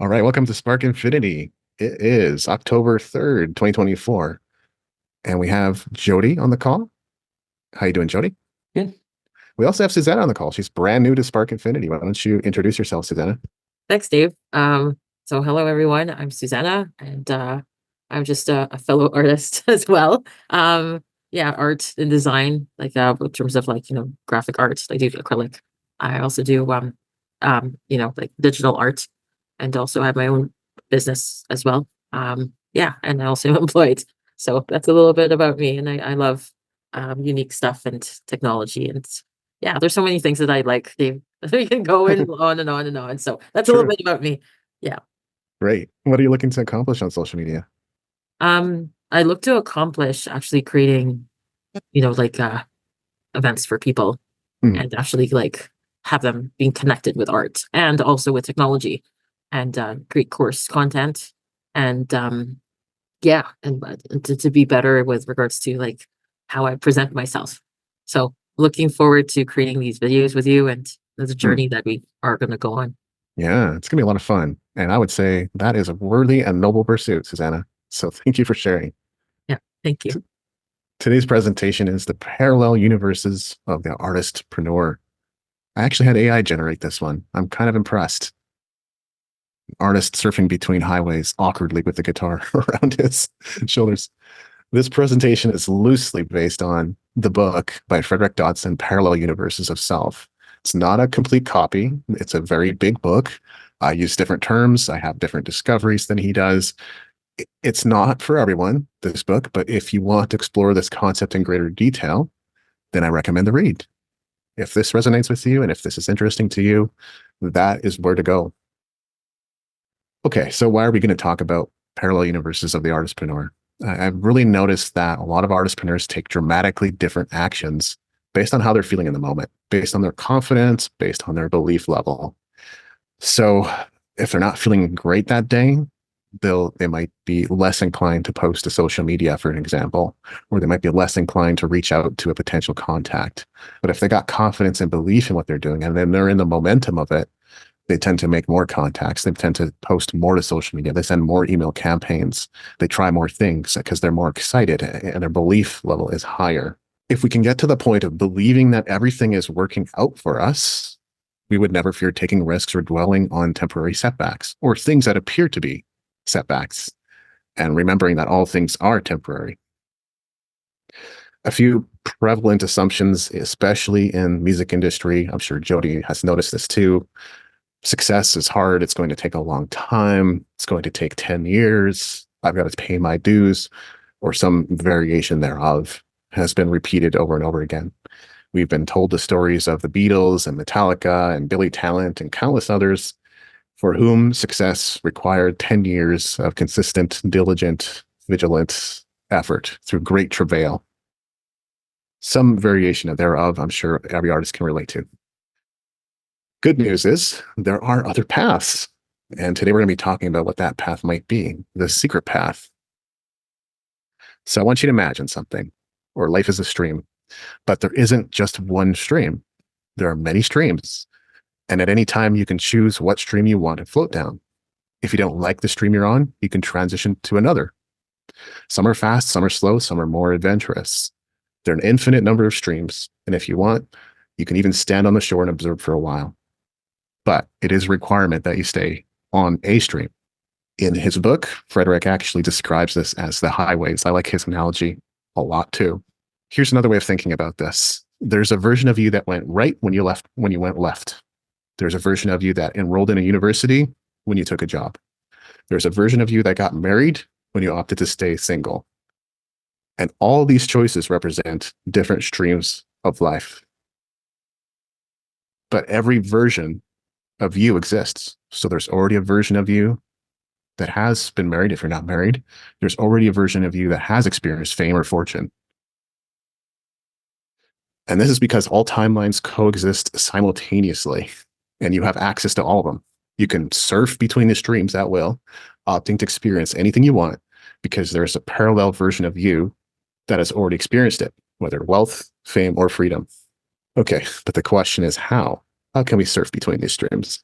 All right, welcome to Spark Infinity. It is October 3rd, 2024, and we have Jody on the call. How you doing, Jody? Good. We also have Susanna on the call. She's brand new to Spark Infinity. Why don't you introduce yourself, Susanna? Thanks, Dave. So hello everyone. I'm Susanna, and I'm just a fellow artist as well. Yeah, art and design, like in terms of graphic art. I do acrylic. I also do like digital art, and also have my own business as well. Yeah, and I also am employed. So that's a little bit about me, and I love unique stuff and technology, and yeah, there's so many things that I like. Dave. We can go in on and on and on. So that's a little True. bit about me. Yeah. Great. What are you looking to accomplish on social media? I look to accomplish actually creating, like events for people Hmm, and actually like have them being connected with art and also with technology and create course content and yeah, and to be better with regards to like how I present myself. So looking forward to creating these videos with you, and there's a hmm. journey that we are going to go on. Yeah, it's gonna be a lot of fun. And I would say that is a worthy and noble pursuit, Susanna. So thank you for sharing. Yeah. Thank you. T- Today's presentation is the parallel universes of the artistpreneur. I actually had AI generate this one. I'm kind of impressed. Artist surfing between highways awkwardly with the guitar around his shoulders. This presentation is loosely based on the book by Frederick Dodson, Parallel Universes of Self. It's not a complete copy. It's a very big book. I use different terms. I have different discoveries than he does. It's not for everyone, this book, but if you want to explore this concept in greater detail, then I recommend the read. If this resonates with you and if this is interesting to you, that is where to go. Okay, so why are we going to talk about parallel universes of the artistpreneur? I've really noticed that a lot of artistpreneurs take dramatically different actions based on how they're feeling in the moment, based on their confidence, based on their belief level. So if they're not feeling great that day, they might be less inclined to post to social media, for an example, or they might be less inclined to reach out to a potential contact. But if they got confidence and belief in what they're doing, and then they're in the momentum of it, they tend to make more contacts. They tend to post more to social media. They send more email campaigns. They try more things because they're more excited and their belief level is higher. If we can get to the point of believing that everything is working out for us, we would never fear taking risks or dwelling on temporary setbacks or things that appear to be setbacks, and remembering that all things are temporary. A few prevalent assumptions, especially in music industry, I'm sure Jody has noticed this too. Success is hard. It's going to take a long time. It's going to take 10 years. I've got to pay my dues, or some variation thereof has been repeated over and over again. We've been told the stories of the Beatles and Metallica and Billy Talent and countless others for whom success required 10 years of consistent, diligent, vigilant effort through great travail. Some variation of thereof, I'm sure every artist can relate to. Good news is there are other paths. And today we're going to be talking about what that path might be, the secret path. So I want you to imagine something, or life is a stream, but there isn't just one stream. There are many streams. And at any time, you can choose what stream you want to float down. If you don't like the stream you're on, you can transition to another. Some are fast, some are slow, some are more adventurous. There are an infinite number of streams. And if you want, you can even stand on the shore and observe for a while. But it is a requirement that you stay on a stream. In his book, Frederick actually describes this as the highways. I like his analogy a lot too. Here's another way of thinking about this. There's a version of you that went right when you left, when you went left. There's a version of you that enrolled in a university when you took a job. There's a version of you that got married when you opted to stay single. And all these choices represent different streams of life. But every version of you exists. So there's already a version of you that has been married. If you're not married, there's already a version of you that has experienced fame or fortune. And this is because all timelines coexist simultaneously, and you have access to all of them. You can surf between the streams at will, opting to experience anything you want, because there's a parallel version of you that has already experienced it, whether wealth, fame, or freedom. Okay, but the question is how? How can we surf between these streams?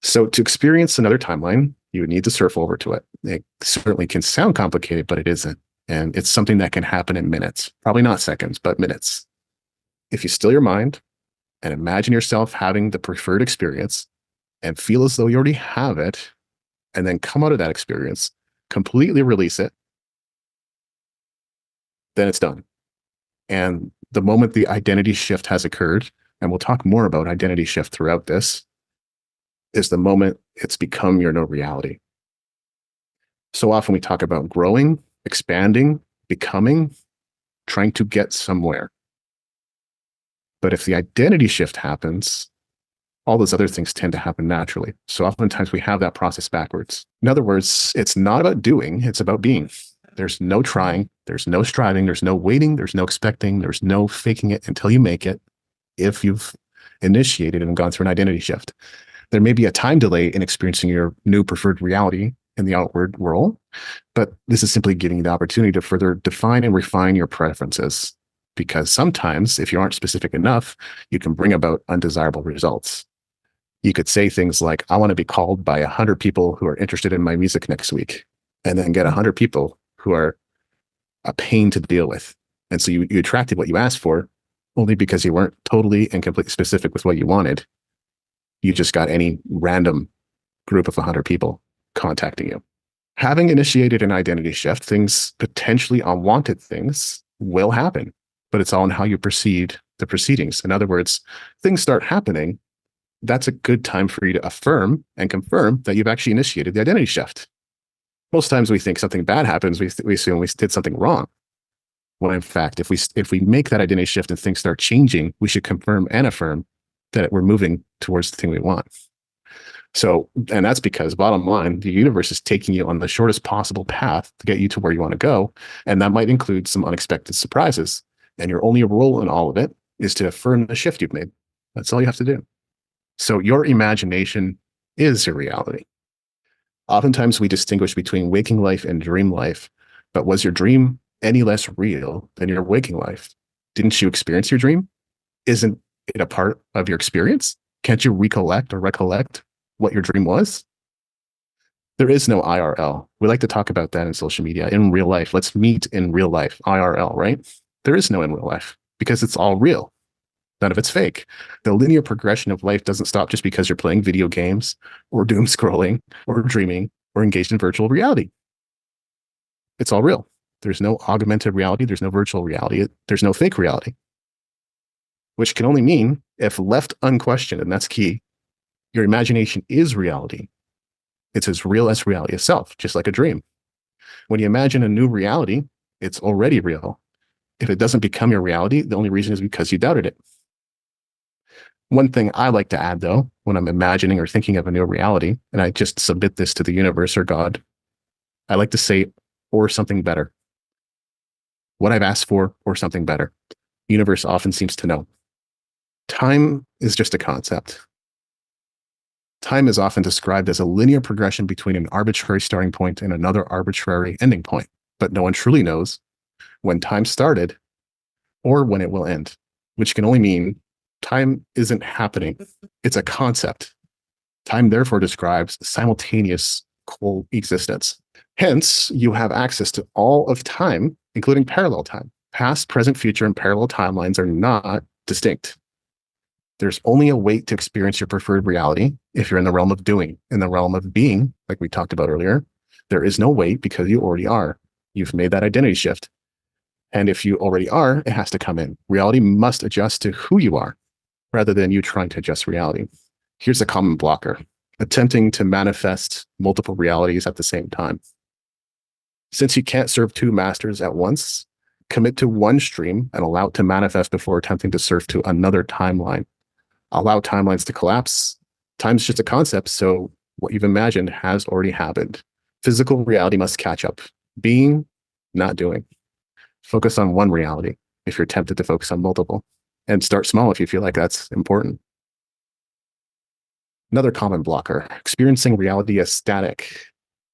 So to experience another timeline, you would need to surf over to it. It certainly can sound complicated, but it isn't. And it's something that can happen in minutes, probably not seconds, but minutes. If you still your mind and imagine yourself having the preferred experience and feel as though you already have it, and then come out of that experience, completely release it, then it's done. And the moment the identity shift has occurred, and we'll talk more about identity shift throughout this, is the moment it's become your new reality. So often we talk about growing, expanding, becoming, trying to get somewhere. But if the identity shift happens, all those other things tend to happen naturally. So oftentimes we have that process backwards. In other words, it's not about doing, it's about being. There's no trying, there's no striving, there's no waiting, there's no expecting, there's no faking it until you make it if you've initiated and gone through an identity shift. There may be a time delay in experiencing your new preferred reality in the outward world, but this is simply giving you the opportunity to further define and refine your preferences. Because sometimes, if you aren't specific enough, you can bring about undesirable results. You could say things like, I want to be called by 100 people who are interested in my music next week, and then get 100 people who are a pain to deal with. And so you attracted what you asked for only because you weren't totally and completely specific with what you wanted. You just got any random group of 100 people contacting you. Having initiated an identity shift, things, potentially unwanted things, will happen, but it's all in how you perceive the proceedings. In other words, things start happening. That's a good time for you to affirm and confirm that you've actually initiated the identity shift. Most times we think something bad happens, we assume we did something wrong. When in fact, if we make that identity shift and things start changing, we should confirm and affirm that we're moving towards the thing we want. So, and that's because bottom line, the universe is taking you on the shortest possible path to get you to where you want to go. And that might include some unexpected surprises. And your only role in all of it is to affirm the shift you've made. That's all you have to do. So your imagination is your reality. Oftentimes we distinguish between waking life and dream life, but was your dream any less real than your waking life? Didn't you experience your dream? Isn't it a part of your experience? Can't you recollect what your dream was? There is no IRL. We like to talk about that in social media, in real life. Let's meet in real life, IRL, right? There is no in real life because it's all real. None of it's fake. The linear progression of life doesn't stop just because you're playing video games or doom scrolling or dreaming or engaged in virtual reality. It's all real. There's no augmented reality. There's no virtual reality. There's no fake reality, which can only mean if left unquestioned, and that's key, your imagination is reality. It's as real as reality itself, just like a dream. When you imagine a new reality, it's already real. If it doesn't become your reality, the only reason is because you doubted it. One thing I like to add, though, when I'm imagining or thinking of a new reality, and I just submit this to the universe or God, I like to say, or something better. What I've asked for, or something better. The universe often seems to know. Time is just a concept. Time is often described as a linear progression between an arbitrary starting point and another arbitrary ending point, but no one truly knows when time started or when it will end, which can only mean time isn't happening. It's a concept. Time therefore describes simultaneous coexistence. Hence, you have access to all of time, including parallel time. Past, present, future, and parallel timelines are not distinct. There's only a wait to experience your preferred reality if you're in the realm of doing. In the realm of being, like we talked about earlier, there is no wait because you already are. You've made that identity shift. And if you already are, it has to come in. Reality must adjust to who you are rather than you trying to adjust reality. Here's a common blocker: attempting to manifest multiple realities at the same time. Since you can't serve two masters at once, commit to one stream and allow it to manifest before attempting to surf to another timeline. Allow timelines to collapse. Time's just a concept, so what you've imagined has already happened. Physical reality must catch up. Being, not doing. Focus on one reality if you're tempted to focus on multiple, and start small if you feel like that's important. Another common blocker: experiencing reality as static.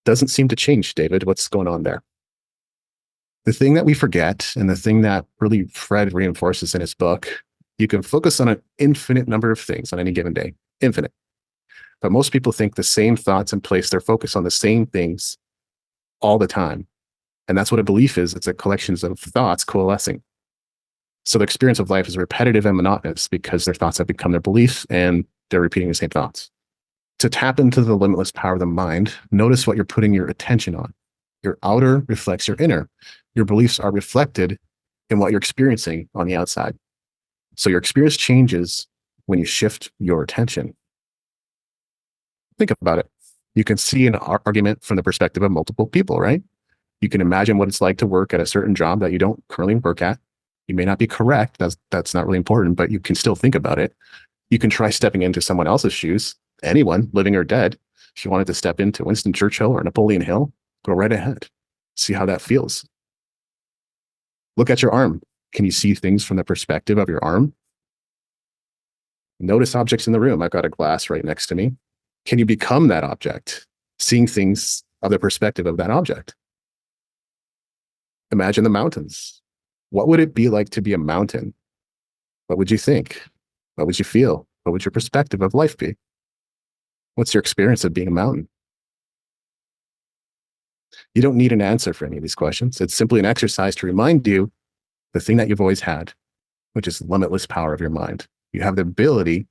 Doesn't seem to change, David. What's going on there? The thing that we forget, and the thing that really Fred reinforces in his book, you can focus on an infinite number of things on any given day. Infinite. But most people think the same thoughts and place their focus on the same things all the time. And that's what a belief is. It's a collection of thoughts coalescing. So the experience of life is repetitive and monotonous because their thoughts have become their beliefs and they're repeating the same thoughts. To tap into the limitless power of the mind, notice what you're putting your attention on. Your outer reflects your inner. Your beliefs are reflected in what you're experiencing on the outside. So your experience changes when you shift your attention. Think about it. You can see an argument from the perspective of multiple people, right? You can imagine what it's like to work at a certain job that you don't currently work at. You may not be correct. That's not really important, but you can still think about it. You can try stepping into someone else's shoes, anyone, living or dead. If you wanted to step into Winston Churchill or Napoleon Hill, go right ahead. See how that feels. Look at your arm. Can you see things from the perspective of your arm? Notice objects in the room. I've got a glass right next to me. Can you become that object, seeing things of the perspective of that object? Imagine the mountains. What would it be like to be a mountain? What would you think? What would you feel? What would your perspective of life be? What's your experience of being a mountain? You don't need an answer for any of these questions. It's simply an exercise to remind you the thing that you've always had, which is the limitless power of your mind. You have the ability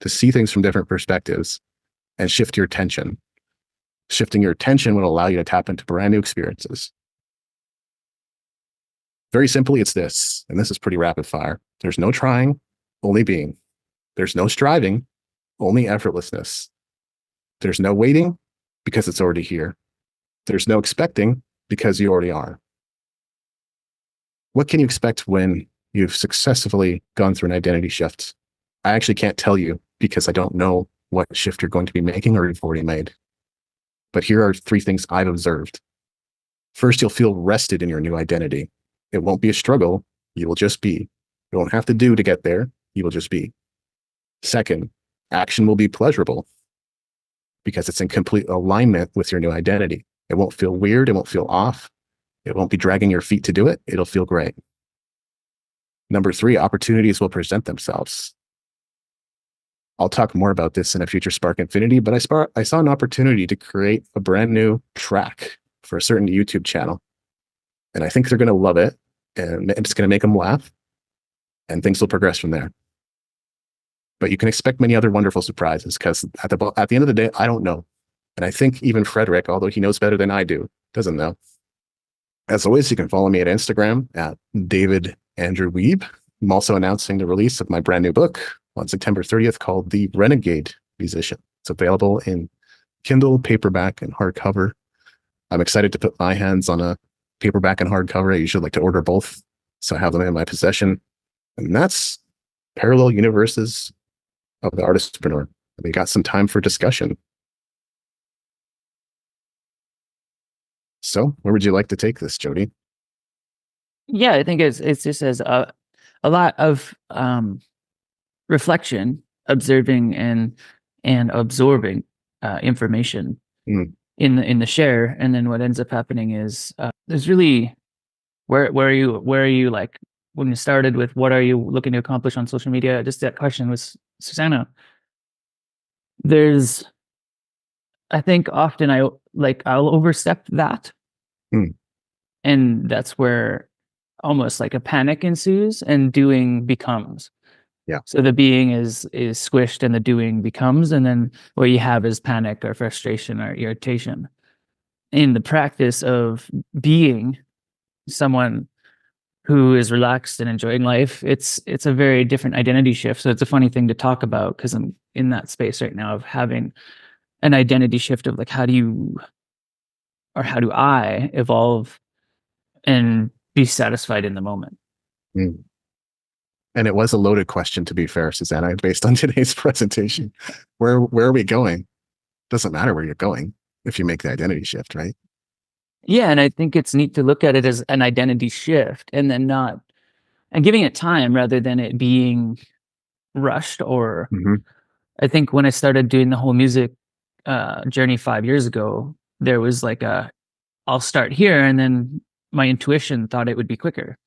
to see things from different perspectives and shift your attention. Shifting your attention will allow you to tap into brand new experiences. Very simply, it's this, and this is pretty rapid fire. There's no trying, only being. There's no striving, only effortlessness. There's no waiting because it's already here. There's no expecting because you already are. What can you expect when you've successfully gone through an identity shift? I actually can't tell you because I don't know what shift you're going to be making or you've already made. But here are 3 things I've observed. First, you'll feel rested in your new identity. It won't be a struggle. You will just be. You won't have to do to get there. You will just be. Second, action will be pleasurable because it's in complete alignment with your new identity. It won't feel weird. It won't feel off. It won't be dragging your feet to do it. It'll feel great. Number 3, opportunities will present themselves. I'll talk more about this in a future Spark Infinity, but I saw an opportunity to create a brand new track for a certain YouTube channel. And I think they're going to love it, and it's going to make them laugh, and things will progress from there. But you can expect many other wonderful surprises because at the end of the day, I don't know. And I think even Frederick, although he knows better than I do, doesn't know. As always, you can follow me at Instagram at David Andrew Weeb. I'm also announcing the release of my brand new book on September 30th called The Renegade Musician. It's available in Kindle, paperback, and hardcover. I'm excited to put my hands on a paperback and hardcover. I usually like to order both, so I have them in my possession. And that's Parallel Universes of the Artistpreneur. We got some time for discussion. So where would you like to take this, Jody? Yeah, I think it's just as a lot of reflection, observing and absorbing information in the share, and then what ends up happening is there's really where are you like when you started with what are you looking to accomplish on social media? Just that question with Susanna. There's, I think often I'll overstep that. And that's where almost like a panic ensues and doing becomes. Yeah. So the being is squished and the doing becomes, and then what you have is panic or frustration or irritation. In the practice of being someone who is relaxed and enjoying life, it's a very different identity shift. So it's a funny thing to talk about because I'm in that space right now of having an identity shift of like, how do I evolve and be satisfied in the moment? And it was a loaded question, to be fair, Susanna, based on today's presentation. Where are we going? Doesn't matter where you're going if you make the identity shift, right? Yeah, and I think it's neat to look at it as an identity shift and then giving it time rather than it being rushed or I think when I started doing the whole music journey 5 years ago, there was like I'll start here, and then my intuition thought it would be quicker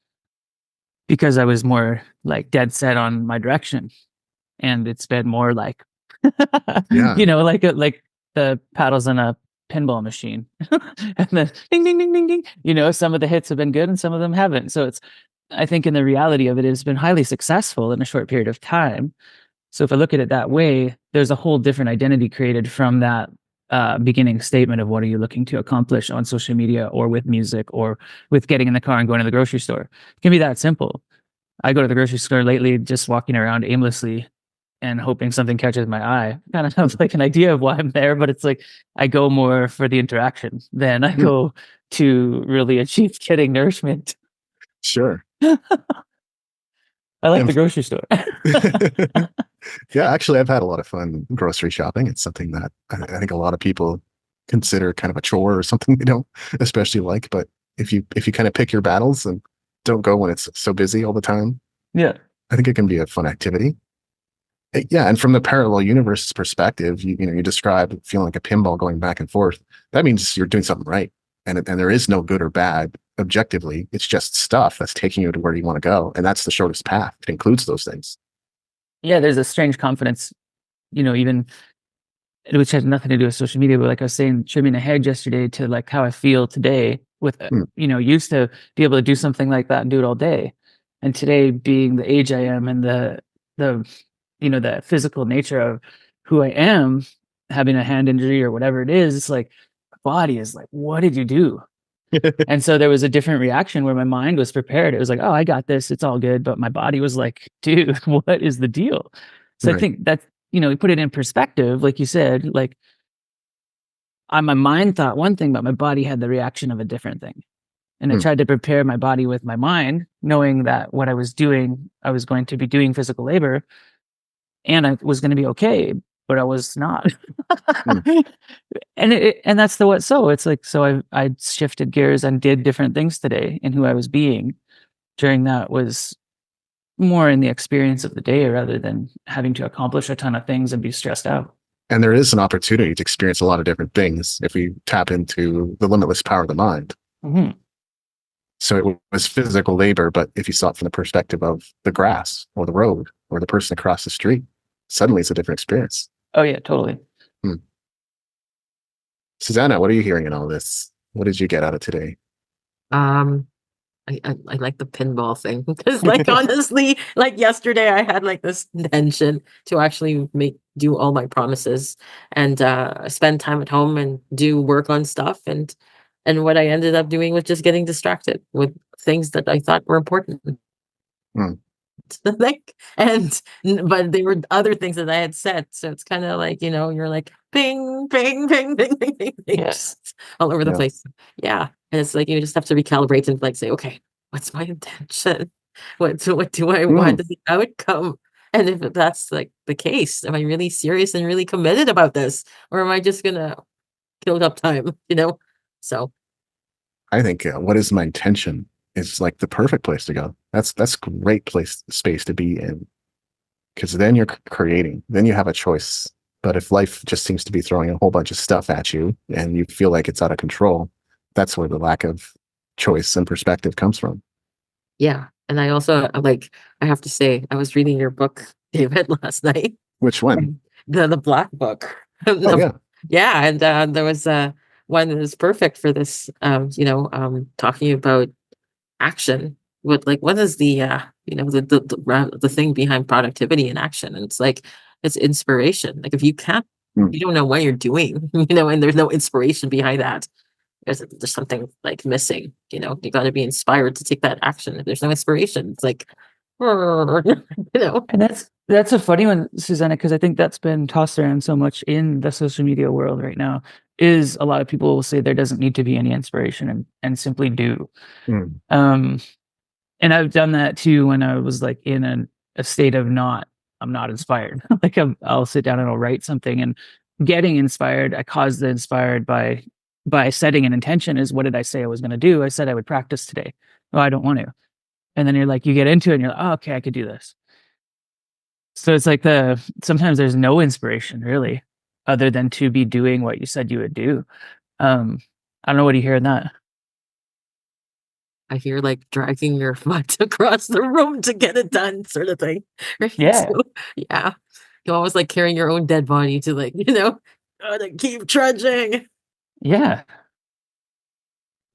because I was more like dead set on my direction, and it's been more like Yeah. You know, like the paddles in a pinball machine. And then ding ding ding ding ding. You know, some of the hits have been good and some of them haven't. So it's, I think in the reality of it, it's been highly successful in a short period of time. So if I look at it that way, there's a whole different identity created from that beginning statement of what are you looking to accomplish on social media or with music or with getting in the car and going to the grocery store. It can be that simple. I go to the grocery store lately, just walking around aimlessly and hoping something catches my eye. Kind of have like an idea of why I'm there, but it's like I go more for the interaction than I Hmm. go to really achieve getting nourishment. Sure. I like And the grocery store. yeah, actually, I've had a lot of fun grocery shopping. It's something that I think a lot of people consider kind of a chore or something they don't especially like. But if you kind of pick your battles and don't go when it's so busy all the time, Yeah. I think it can be a fun activity. Yeah, and from the parallel universe perspective, you describe feeling like a pinball going back and forth. That means you're doing something right, and there is no good or bad objectively. It's just stuff that's taking you to where you want to go, and that's the shortest path. It includes those things. Yeah, there's a strange confidence, you know, even which has nothing to do with social media, but like I was saying, trimming ahead yesterday to like how I feel today with, Hmm. you know, used to be able to do something like that and do it all day. And today being the age I am and the, you know, the physical nature of who I am, having a hand injury or whatever it is, it's like, my body is like, what did you do? And so there was a different reaction where my mind was prepared. It was like, oh, I got this. It's all good. But my body was like, dude, what is the deal? So I Right. think that, you know, you put it in perspective, like you said, like my mind thought one thing, but my body had the reaction of a different thing. And I Hmm. tried to prepare my body with my mind, knowing that what I was doing, I was going to be doing physical labor and I was going to be okay, but I was not. Hmm. And that's the what so. It's like, so I shifted gears and did different things today, and who I was being during that was more in the experience of the day rather than having to accomplish a ton of things and be stressed out. And there is an opportunity to experience a lot of different things if we tap into the limitless power of the mind. Mm-hmm. So it was physical labor, but if you saw it from the perspective of the grass or the road or the person across the street, suddenly it's a different experience. Oh yeah, totally. Hmm. Susanna, what are you hearing in all this? What did you get out of today? Um, I like the pinball thing because like honestly, like yesterday I had like this intention to actually do all my promises and spend time at home and do work on stuff and what I ended up doing was just getting distracted with things that I thought were important. Hmm. Like but there were other things that I had said. So it's kind of like, you're like ping, ping, ping, ping, ping, ping, ping, Yeah. just all over the Yeah. place. Yeah. And it's like you just have to recalibrate and like say, okay, what's my intention? What do I Hmm. want as the outcome? And if that's like the case, am I really serious and really committed about this? Or am I just gonna kill up time, So I think what is my intention is like the perfect place to go. That's great space to be in because then you're creating, then you have a choice. But if life just seems to be throwing a whole bunch of stuff at you and you feel like it's out of control, that's where the lack of choice and perspective comes from. yeah. And I also I have to say, I was reading your book, David, last night. Which one? And the black book. Oh yeah. Yeah, and there was one that was perfect for this talking about action with like what is the the thing behind productivity and action, and it's like it's inspiration. Like if Hmm. you don't know what you're doing, and there's no inspiration behind that, there's something like missing. You got to be inspired to take that action. If there's no inspiration, it's like And that's a funny one, Susanna, because I think that's been tossed around so much in the social media world right now. Is a lot of people will say there doesn't need to be any inspiration and simply do. Hmm. Um, and I've done that too when I was like in a state of I'm not inspired. Like I'll sit down and I'll write something and getting inspired. I caused the inspired by setting an intention. Is what did I say I was going to do? I said I would practice today. Oh, I don't want to. And then you're like, you get into it and you're like, oh, okay, I could do this. So it's like sometimes there's no inspiration really, other than to be doing what you said you would do. I don't know, what do you hear in that? I hear like dragging your foot across the room to get it done, sort of thing. Right? Yeah. So, yeah. You're almost like carrying your own dead body to like, gotta keep trudging. Yeah.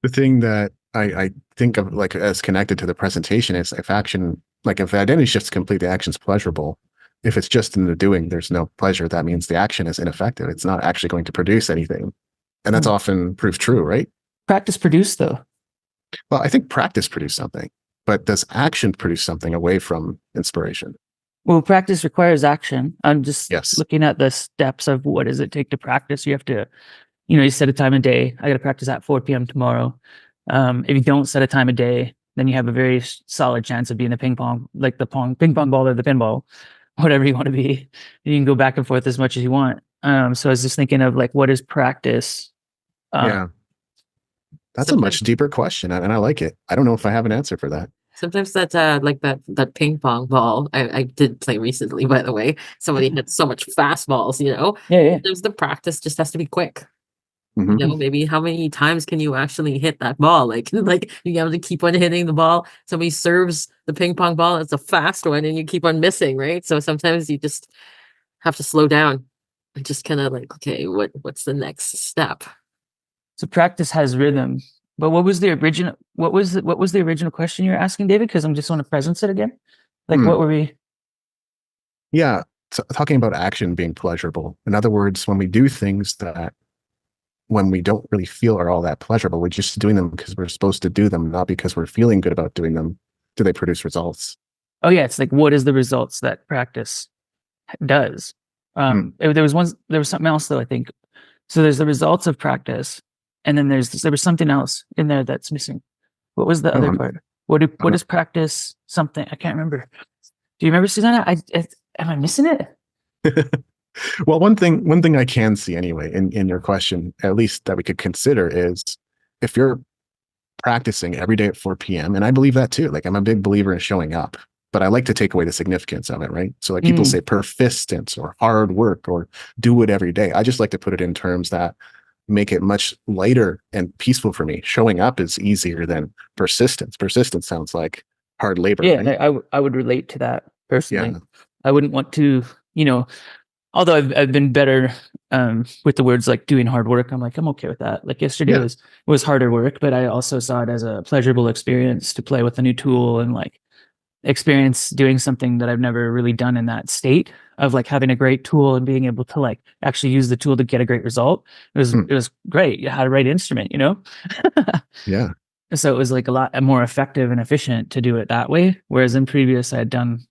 The thing that I think of like as connected to the presentation is if action, like if the identity shift's complete, the action's pleasurable. If it's just in the doing, there's no pleasure. That means the action is ineffective. It's not actually going to produce anything. And that's often proved true, right? Practice produce though. Well, I think practice produces something, but does action produce something away from inspiration? Well, practice requires action. I'm just Yes. looking at the steps of what does it take to practice. You have to, you set a time of day. I got to practice at 4 p.m. tomorrow. If you don't set a time of day, then you have a very solid chance of being a ping pong ball or the pinball, whatever you want to be. You can go back and forth as much as you want. So I was just thinking of like, what is practice? Yeah. That's a much deeper question, and I like it. I don't know if I have an answer for that. Sometimes that like that ping pong ball I did play recently, by the way. Somebody hit so much fastballs, Yeah. Sometimes the practice just has to be quick. Mhm. Maybe how many times can you actually hit that ball? Like you have to keep on hitting the ball. Somebody serves the ping pong ball, it's a fast one, and you keep on missing, right? So sometimes you just have to slow down and just kind of like, okay, what's the next step? So practice has rhythm. But what was the original? What was the original question you were asking, David? Because I'm just want to presence it again. Like, what were we? Yeah, talking about action being pleasurable. In other words, when we do things that when we don't really feel are all that pleasurable, we're just doing them because we're supposed to do them, not because we're feeling good about doing them. Do they produce results? Oh yeah, it's like what is the results that practice does? There was something else though. I think so. There's the results of practice, and then there was something else in there that's missing. What was the other part? What is practice? Something I can't remember. Do you remember, Susanna? Am I missing it? Well, one thing I can see anyway in your question, at least that we could consider, is if you're practicing every day at 4 p.m., and I believe that too. Like I'm a big believer in showing up, but I like to take away the significance of it, right? So like people say persistence or hard work or do it every day. I just like to put it in terms that make it much lighter and peaceful for me. Showing up is easier than persistence. Persistence sounds like hard labor, Yeah, right? I would relate to that personally. Yeah. I wouldn't want to, although I've been better with the words like doing hard work. I'm okay with that. Like yesterday Yeah. was harder work, but I also saw it as a pleasurable experience to play with a new tool and like experience doing something that I've never really done in that state of like having a great tool and being able to like actually use the tool to get a great result. It was great. You had a right instrument, Yeah. So it was like a lot more effective and efficient to do it that way. Whereas in previous, I had done,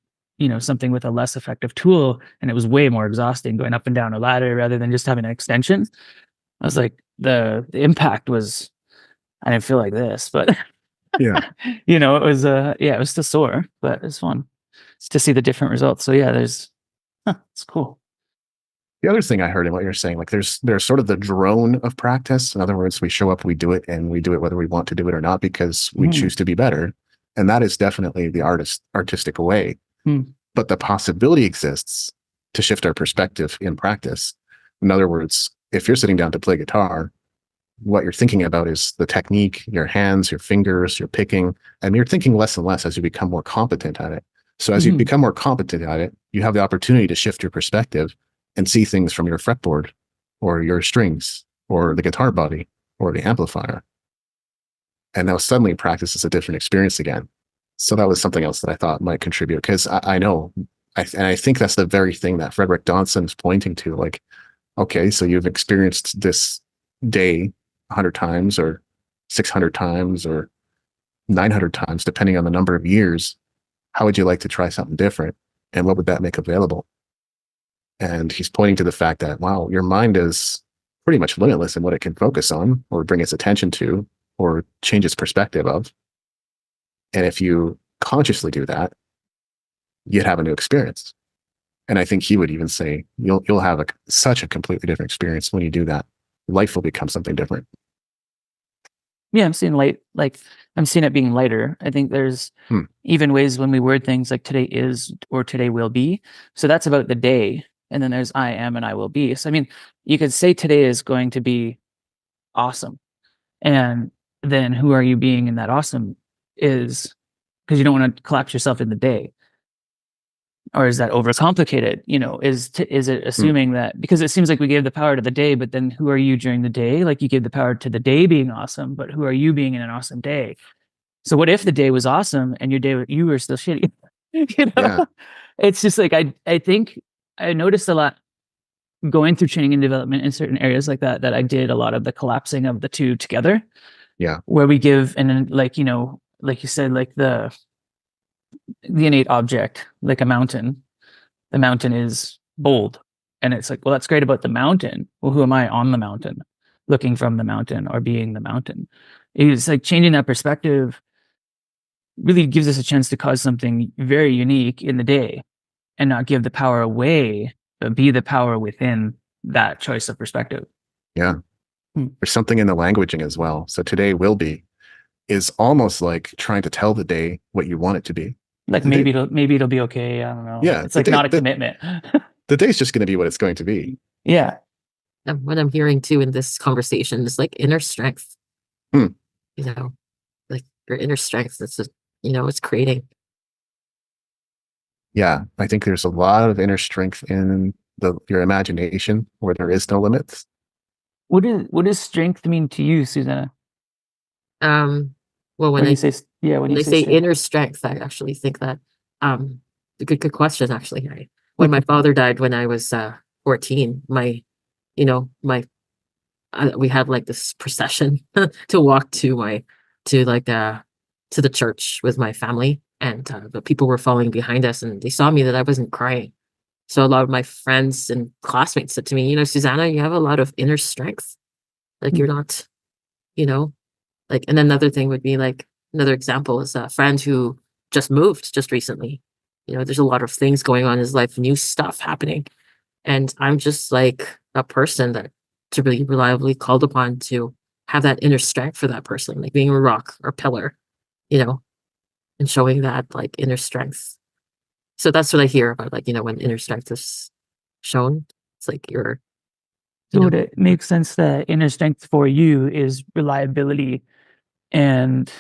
something with a less effective tool, and it was way more exhausting going up and down a ladder rather than just having an extension. I was like, the impact was, I didn't feel like this, but Yeah. it was, it was still sore, but it's fun to see the different results. So yeah, it's cool. The other thing I heard in what you're saying, like there's sort of the drone of practice. In other words, we show up, we do it, and we do it whether we want to do it or not because we choose to be better. And that is definitely the artistic way. But the possibility exists to shift our perspective in practice. In other words, if you're sitting down to play guitar, what you're thinking about is the technique, your hands, your fingers, your picking, and you're thinking less and less as you become more competent at it. So as you become more competent at it, you have the opportunity to shift your perspective and see things from your fretboard or your strings or the guitar body or the amplifier. And now suddenly practice is a different experience again. So that was something else that I thought might contribute because I know, and I think that's the very thing that Frederick Dodson is pointing to. Like, okay, so you've experienced this day 100 times or 600 times or 900 times, depending on the number of years. How would you like to try something different? And what would that make available? And he's pointing to the fact that, wow, your mind is pretty much limitless in what it can focus on or bring its attention to or change its perspective of. And if you consciously do that, you'd have a new experience. And I think he would even say you'll have such a completely different experience when you do that. Life will become something different. Yeah, I'm seeing I'm seeing it being lighter. I think there's even ways when we word things like today is or today will be. So that's about the day. And then there's I am and I will be. So I mean, you could say today is going to be awesome. And then who are you being in that awesome is because you don't want to collapse yourself in the day. Or is that overcomplicated? Is it assuming that, because it seems like we gave the power to the day, but then who are you during the day? Like, you gave the power to the day being awesome, but who are you being in an awesome day? So what if the day was awesome and you were still shitty? Yeah. It's just like, I think I noticed a lot going through training and development in certain areas like that I did a lot of the collapsing of the two together. Yeah. Where we give, and then, like, like you said, like the innate object, like a mountain. The mountain is bold, and it's like, well, that's great about the mountain. Well, who am I on the mountain, looking from the mountain or being the mountain? It's like changing that perspective really gives us a chance to cause something very unique in the day, and not give the power away, but be the power within that choice of perspective. Yeah. Hmm. There's something in the languaging as well. So today will be is almost like trying to tell the day what you want it to be. Like, The maybe day, it'll be okay. I don't know. yeah, It's like not a commitment. the day's just going to be what it's going to be. Yeah. And what I'm hearing too in this conversation is like inner strength. Hmm. Like your inner strength. That's it's creating. Yeah, I think there's a lot of inner strength in your imagination where there is no limits. What does strength mean to you, Susanna? Well, When you say when they say inner strength, I actually think that a good question actually. When my father died when I was 14, we had like this procession to walk to like to the church with my family, and the people were following behind us, and they saw me that I wasn't crying. So a lot of my friends and classmates said to me, Susanna, you have a lot of inner strength. Like you're not, like, and another thing would be like, another example is a friend who just moved just recently. There's a lot of things going on in his life, new stuff happening. And I'm just like a person that to really reliably called upon to have that inner strength for that person, like being a rock or pillar, and showing that like inner strength. So that's what I hear about, like, when inner strength is shown, it's like you're, So would it make sense that inner strength for you is reliability and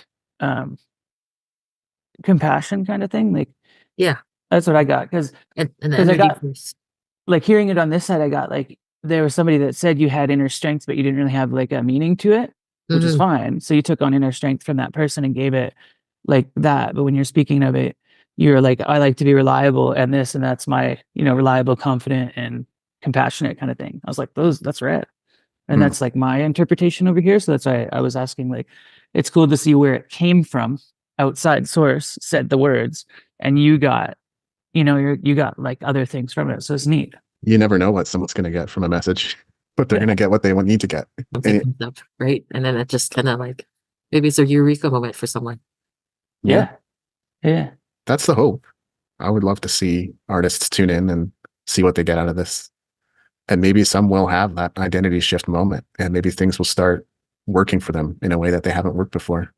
compassion kind of thing? Like, yeah. that's what I got. Because And the I energy got, force. like, hearing it on this side, I got like, there was somebody that said you had inner strength, but you didn't really have like a meaning to it, which is fine. So you took on inner strength from that person and gave it like that. But when you're speaking of it, you're like, I like to be reliable and this, and that's my, reliable, confident, and compassionate kind of thing. I was like, that's rad. And that's like my interpretation over here. So that's why I was asking, like, it's cool to see where it came from. Outside source said the words, and you got, you got like other things from it. So it's neat. You never know what someone's going to get from a message, but they're going to get what they need to get. Right. And then it just kind of like, maybe it's a eureka moment for someone. Yeah. That's the hope. I would love to see artists tune in and see what they get out of this. And maybe some will have that identity shift moment, and maybe things will start working for them in a way that they haven't worked before.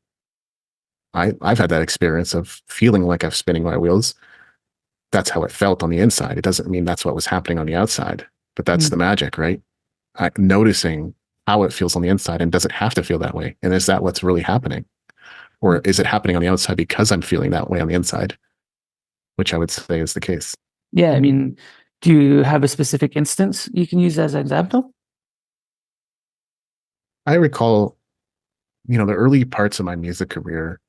I've had that experience of feeling like I'm spinning my wheels. That's how it felt on the inside. It doesn't mean that's what was happening on the outside, but that's the magic, right? Noticing how it feels on the inside, and does it have to feel that way? And is that what's really happening? Or is it happening on the outside because I'm feeling that way on the inside? Which I would say is the case. Yeah. I mean, do you have a specific instance you can use as an example? I recall, the early parts of my music career,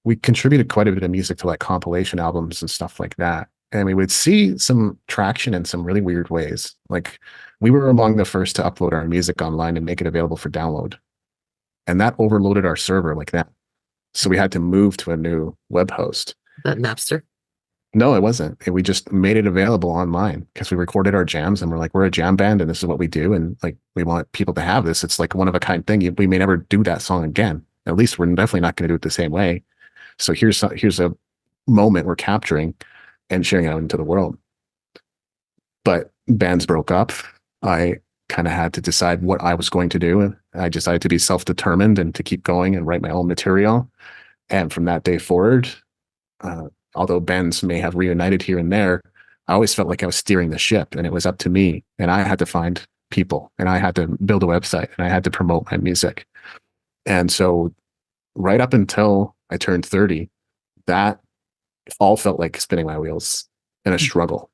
we contributed quite a bit of music to like compilation albums and stuff like that. And we would see some traction in some really weird ways. Like, we were among the first to upload our music online and make it available for download. And that overloaded our server like that. So we had to move to a new web host. That Napster? No, it wasn't. We just made it available online because we recorded our jams and we're like, we're a jam band and this is what we do. And like, we want people to have this. It's like one of a kind thing. We may never do that song again. At least we're definitely not going to do it the same way. So here's a moment we're capturing and sharing out into the world. But bands broke up. I kind of had to decide what I was going to do. And I decided to be self-determined and to keep going and write my own material. And from that day forward, although bands may have reunited here and there, I always felt like I was steering the ship and it was up to me. And I had to find people and I had to build a website and I had to promote my music. And so right up until I turned 30, that all felt like spinning my wheels in a struggle.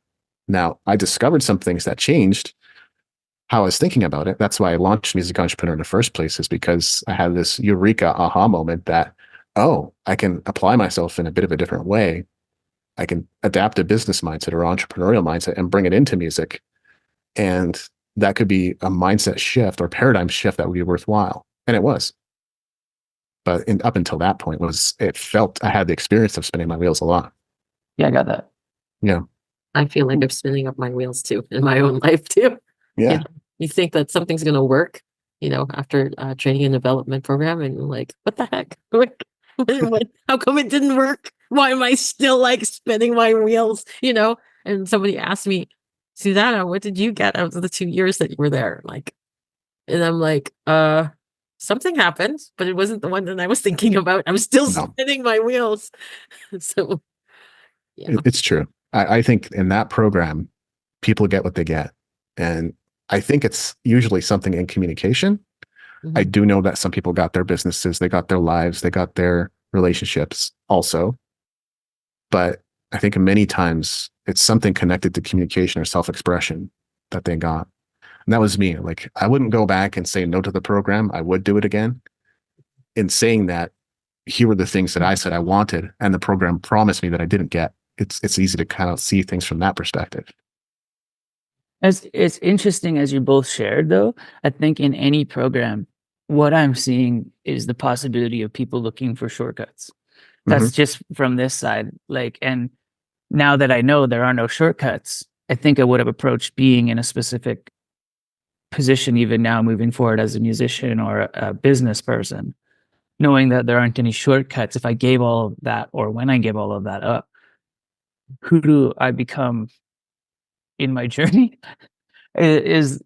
Now, I discovered some things that changed how I was thinking about it. That's why I launched Music Entrepreneur in the first place, is because I had this eureka aha moment that, oh, I can apply myself in a bit of a different way. I can adapt a business mindset or entrepreneurial mindset and bring it into music. And that could be a mindset shift or paradigm shift that would be worthwhile. And it was. But up until that point it felt I had the experience of spinning my wheels a lot. Yeah, I got that. Yeah. I feel like I'm spinning up my wheels too in my own life too. Yeah. You know, you think that something's going to work, after a training and development program, and you're like, what the heck? How come it didn't work? Why am I still like spinning my wheels? And somebody asked me, Susanna, what did you get out of the 2 years that you were there? And I'm like, something happened, but it wasn't the one that I was thinking about. I'm still spinning my wheels. So yeah. It's true. I think in that program, people get what they get. And I think it's usually something in communication. Mm-hmm. I do know that some people got their businesses, they got their lives, they got their relationships also. But I think many times it's something connected to communication or self-expression that they got. And that was me. Like, I wouldn't go back and say no to the program. I would do it again. In saying that, here were the things that I said I wanted, and the program promised me that I didn't get. It's easy to kind of see things from that perspective. It's interesting, as you both shared, though. I think in any program, what I'm seeing is the possibility of people looking for shortcuts. That's just from this side. And now that I know there are no shortcuts, I think I would have approached being in a specific position, even now moving forward as a musician or a business person, knowing that there aren't any shortcuts. If I gave all of that, or when I give all of that up, who do I become in my journey is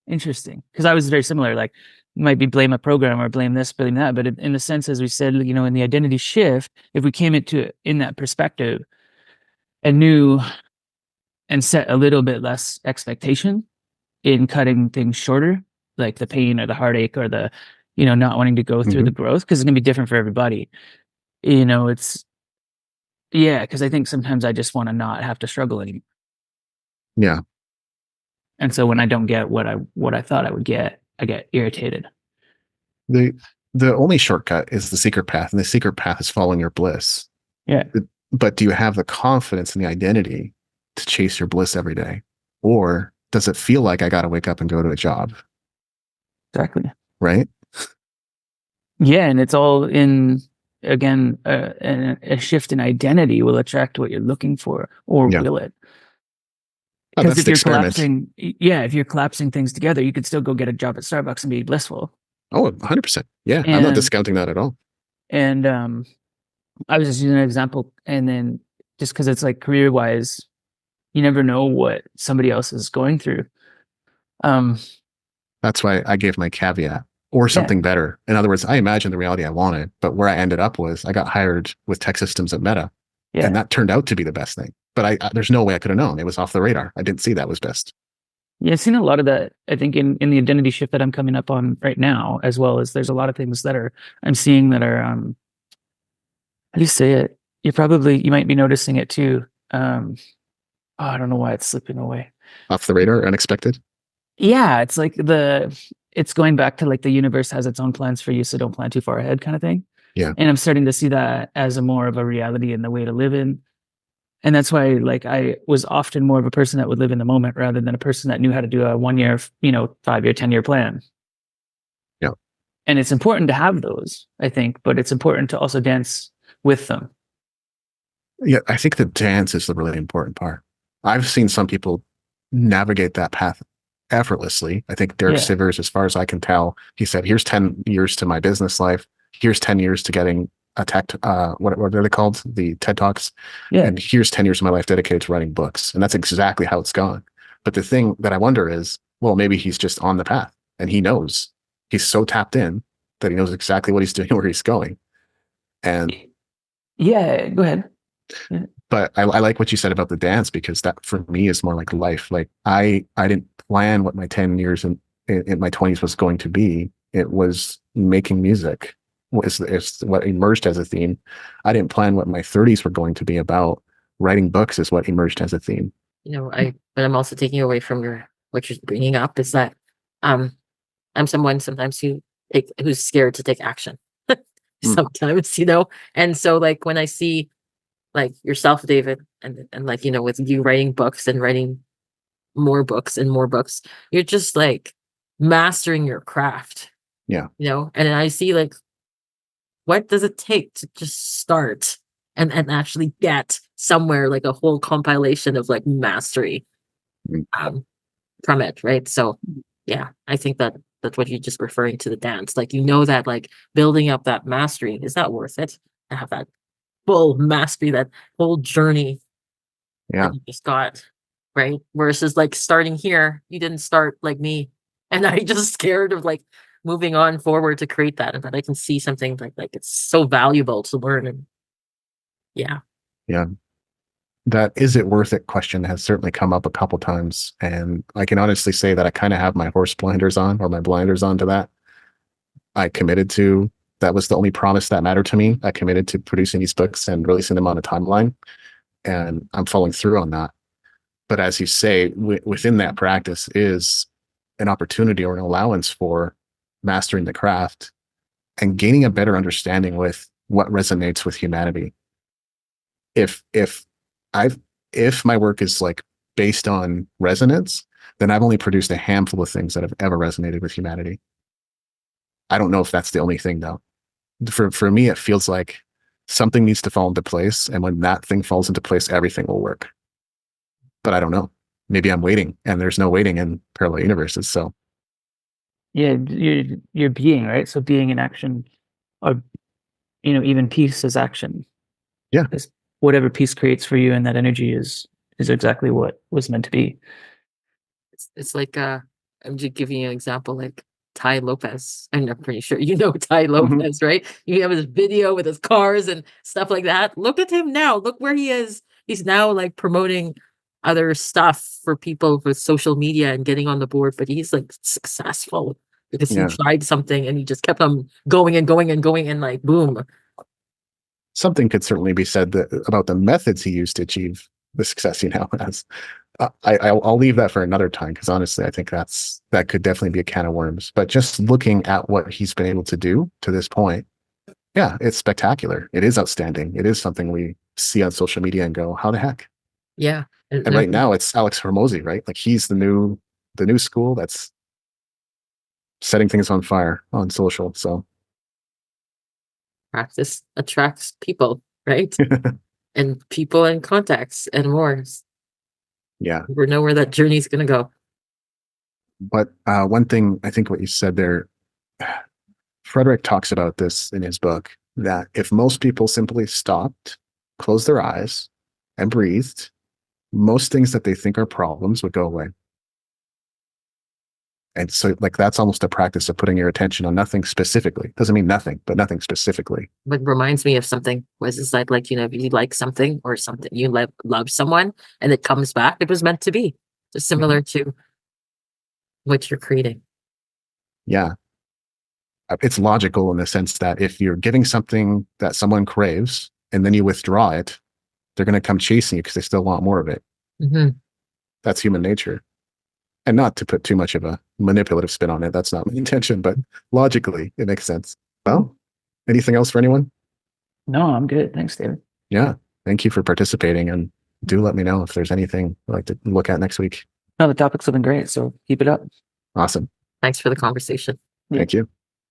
interesting, because I was very similar. Like, you might be blame a program or blame this, blame that, but in the sense, as we said, in the identity shift, if we came into it in that perspective and knew and set a little bit less expectation in cutting things shorter, like the pain or the heartache or the not wanting to go through the growth, because it's gonna be different for everybody. It's because I think sometimes I just want to not have to struggle anymore. Yeah. And so when I don't get what I thought I would get, I get irritated. The only shortcut is the secret path, and the secret path is following your bliss. Yeah. But do you have the confidence and the identity to chase your bliss every day? Or does it feel like I got to wake up and go to a job? Exactly. Right? Yeah. And it's all in, again, a shift in identity will attract what you're looking for, or will it? Because if you're collapsing things together, you could still go get a job at Starbucks and be blissful. Oh, 100%. Yeah. I'm not discounting that at all. And I was just using an example, and then just because it's like career-wise, you never know what somebody else is going through. That's why I gave my caveat, or something better. In other words, I imagined the reality I wanted, but where I ended up was I got hired with tech systems at Meta, and that turned out to be the best thing. But there's no way I could have known. It was off the radar. I didn't see that was best. Yeah, I've seen a lot of that, I think, in the identity shift that I'm coming up on right now, as well as there's a lot of things that I'm seeing that are, how do you say it? You might be noticing it too. I don't know why it's slipping away. Off the radar, unexpected? Yeah, it's like it's going back to like the universe has its own plans for you, so don't plan too far ahead kind of thing. Yeah. And I'm starting to see that as a more of a reality and the way to live in. And that's why, like, I was often more of a person that would live in the moment rather than a person that knew how to do a 1 year, 5 year, 10 year plan. Yeah. And it's important to have those, I think, but it's important to also dance with them. Yeah, I think the dance is the really important part. I've seen some people navigate that path effortlessly. I think Derek Sivers, as far as I can tell, he said, here's 10 years to my business life. Here's 10 years to getting a tech, what are they called? The TED Talks. Yeah. And here's 10 years of my life dedicated to writing books. And that's exactly how it's gone. But the thing that I wonder is, well, maybe he's just on the path and he knows. He's so tapped in that he knows exactly what he's doing, where he's going. And yeah, go ahead. Yeah. But I like what you said about the dance, because that for me is more like life. Like I didn't plan what my 10 years in my 20s was going to be. It was making music is what emerged as a theme. I didn't plan what my 30s were going to be about. Writing books is what emerged as a theme. But I'm also taking away from what you're bringing up is that I'm someone sometimes who's scared to take action. Sometimes, and so like when I see like yourself, David, and like with you writing books and writing more books and more books, you're just like mastering your craft. Yeah. And I see like, what does it take to just start and actually get somewhere, like a whole compilation of like mastery from it, right? So yeah, I think that's what you're just referring to, the dance. Like that like building up that mastery is not worth it to have that full mastery, that whole journey that you just got, right? Versus like starting here, you didn't start like me, and I just scared of like moving on forward to create that, and that I can see something like it's so valuable to learn. And yeah, that is it worth it question has certainly come up a couple times, and I can honestly say that I kind of have my horse blinders on, or my blinders on to that. That was the only promise that mattered to me. I committed to producing these books and releasing them on a timeline, and I'm following through on that. But as you say, within that practice is an opportunity or an allowance for mastering the craft and gaining a better understanding with what resonates with humanity. If my work is like based on resonance, then I've only produced a handful of things that have ever resonated with humanity. I don't know if that's the only thing though. For me, it feels like something needs to fall into place, and when that thing falls into place, everything will work. But I don't know. Maybe I'm waiting, and there's no waiting in parallel universes. So yeah, you're being, right? So being in action, or even peace is action. Yeah, whatever peace creates for you, and that energy is exactly what was meant to be. It's like I'm just giving you an example, like Tai Lopez. I'm pretty sure Tai Lopez, right? You have his video with his cars and stuff like that. Look at him now. Look where he is. He's now like promoting other stuff for people with social media and getting on the board, but he's like successful because he tried something and he just kept on going and going and going, and like boom. Something could certainly be said about the methods he used to achieve the success he now has. I'll leave that for another time, because honestly, I think that could definitely be a can of worms. But just looking at what he's been able to do to this point, yeah, it's spectacular. It is outstanding. It is something we see on social media and go, how the heck? Yeah. And right now it's Alex Hormozi, right? Like he's the new school that's setting things on fire on social. So practice attracts people, right? And people and contacts and more. Yeah. We know where that journey is going to go. But one thing, I think what you said there, Frederick talks about this in his book, that if most people simply stopped, closed their eyes, and breathed, most things that they think are problems would go away. And so like that's almost a practice of putting your attention on nothing specifically. Doesn't mean nothing, but nothing specifically. But reminds me of something. Was it's like if you like something or something, you love someone and it comes back, it was meant to be. Just similar to what you're creating. Yeah. It's logical in the sense that if you're giving something that someone craves and then you withdraw it, they're going to come chasing you because they still want more of it. That's human nature. And not to put too much of a manipulative spin on it. That's not my intention, but logically it makes sense. Well, anything else for anyone? No, I'm good. Thanks, David. Yeah. Thank you for participating, and do let me know if there's anything you'd like to look at next week. No, the topics have been great, so keep it up. Awesome. Thanks for the conversation. Thank you.